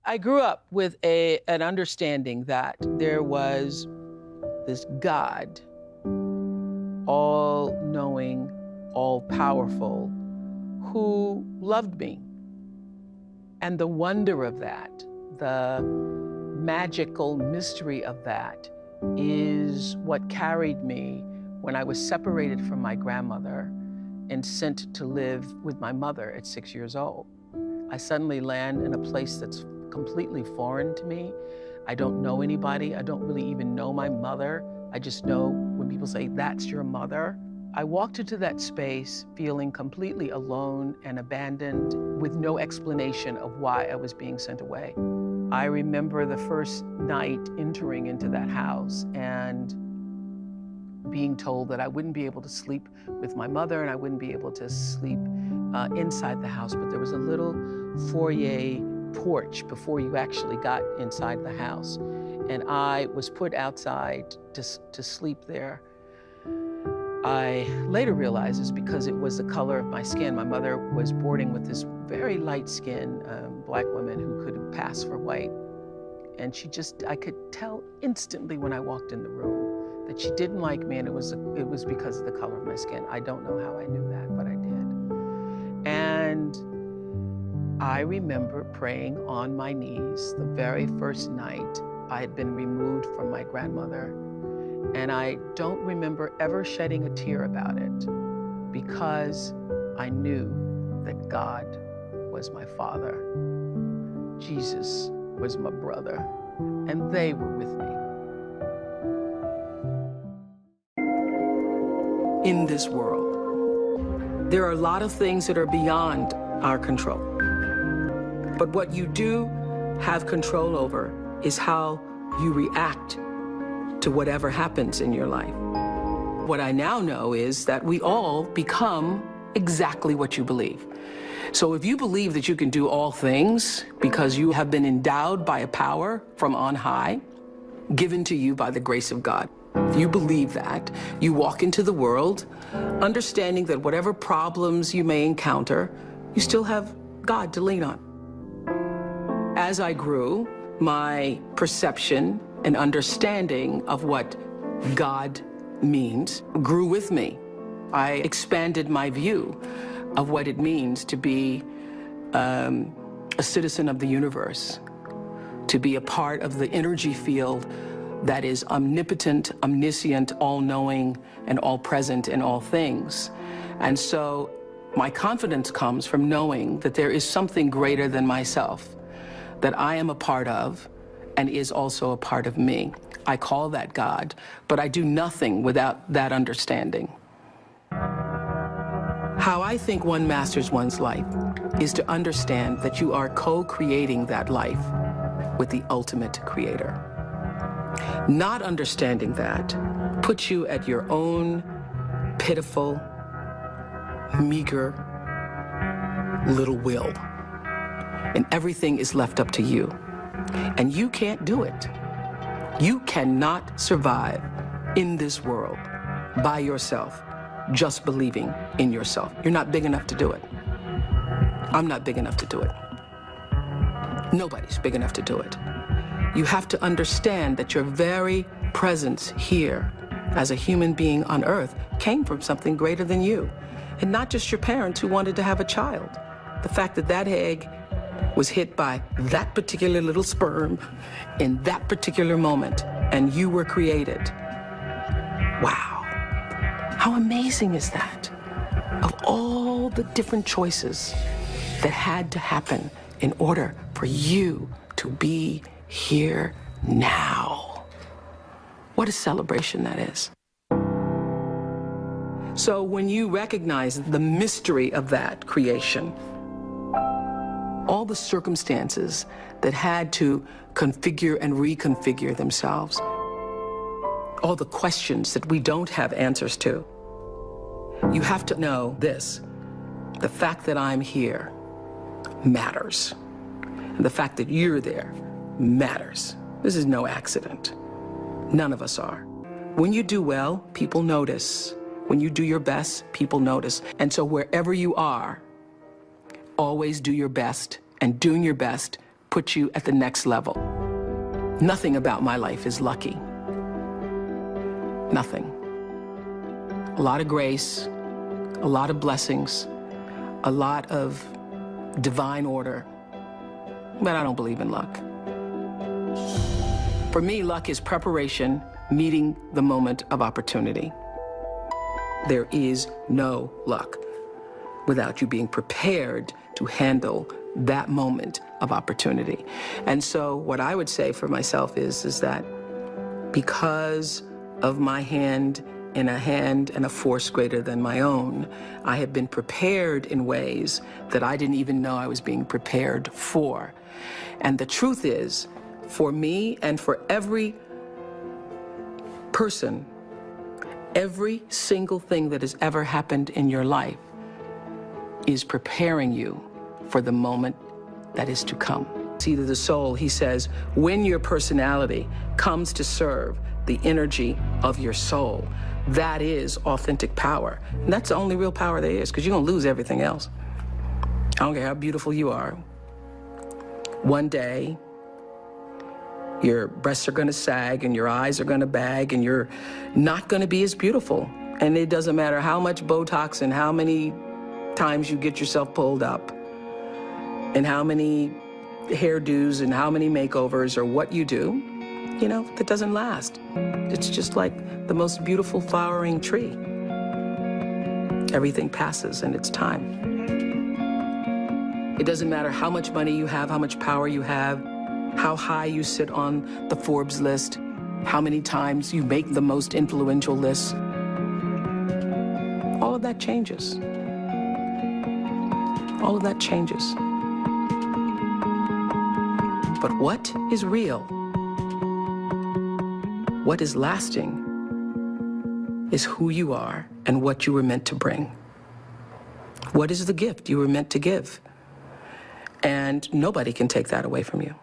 I grew up with an understanding that there was this God, all-knowing, all-powerful, who loved me. And the wonder of that, the magical mystery of that, is what carried me when I was separated from my grandmother and sent to live with my mother at 6 years old. I suddenly land in a place that's completely foreign to me. I don't know anybody. I don't really even know my mother. I just know when people say, "That's your mother." I walked into that space feeling completely alone and abandoned, with no explanation of why I was being sent away. I remember the first night entering into that house and being told that I wouldn't be able to sleep with my mother and I wouldn't be able to sleep inside the house, but there was a little foyer porch before you actually got inside the house. And I was put outside to sleep there. I later realized it's because it was the color of my skin. My mother was boarding with this very light-skinned black woman who could pass for white. And I could tell instantly when I walked in the room that she didn't like me, and it was because of the color of my skin. I don't know how I knew that, but I did. And I remember praying on my knees the very first night I had been removed from my grandmother. And I don't remember ever shedding a tear about it because I knew that God was my father, Jesus was my brother, and they were with me. In this world, there are a lot of things that are beyond our control. But what you do have control over is how you react to whatever happens in your life. What I now know is that we all become exactly what you believe. So if you believe that you can do all things because you have been endowed by a power from on high, given to you by the grace of God, if you believe that, you walk into the world understanding that whatever problems you may encounter, you still have God to lean on. As I grew, my perception and understanding of what God means grew with me. I expanded my view of what it means to be a citizen of the universe, to be a part of the energy field that is omnipotent, omniscient, all-knowing, and all-present in all things. And so my confidence comes from knowing that there is something greater than myself, that I am a part of, and is also a part of me. I call that God, but I do nothing without that understanding. How I think one masters one's life is to understand that you are co-creating that life with the ultimate creator. Not understanding that puts you at your own pitiful, meager little will, and everything is left up to you. And you can't do it. You cannot survive in this world by yourself, just believing in yourself. You're not big enough to do it. I'm not big enough to do it. Nobody's big enough to do it. You have to understand that your very presence here as a human being on earth came from something greater than you. And not just your parents who wanted to have a child. The fact that that egg was hit by that particular little sperm in that particular moment, and you were created. Wow. How amazing is that? Of all the different choices that had to happen in order for you to be here now. What a celebration that is. So when you recognize the mystery of that creation, all the circumstances that had to configure and reconfigure themselves, all the questions that we don't have answers to, you have to know this: the fact that I'm here matters. And the fact that you're there matters. This is no accident. None of us are. When you do well, people notice. When you do your best, people notice. And so wherever you are, always do your best, and doing your best put you at the next level. Nothing about my life is lucky. Nothing. A lot of grace, a lot of blessings, a lot of divine order, but I don't believe in luck. For me, luck is preparation meeting the moment of opportunity. There is no luck without you being prepared to handle that moment of opportunity. And so what I would say for myself is that because of my hand in a hand and a force greater than my own, I have been prepared in ways that I didn't even know I was being prepared for. And the truth is, for me and for every person, every single thing that has ever happened in your life is preparing you for the moment that is to come. See, to the soul, he says, when your personality comes to serve the energy of your soul, that is authentic power. And that's the only real power there is, because you're gonna lose everything else. I don't care how beautiful you are. One day, your breasts are gonna sag and your eyes are gonna bag and you're not gonna be as beautiful. And it doesn't matter how much Botox and how many times you get yourself pulled up and how many hairdos and how many makeovers or what you do, you know, that doesn't last. It's just like the most beautiful flowering tree. Everything passes and it's time. It doesn't matter how much money you have, how much power you have, how high you sit on the Forbes list, how many times you make the most influential lists. All of that changes. All of that changes. But what is real, what is lasting, is who you are and what you were meant to bring. What is the gift you were meant to give? And nobody can take that away from you.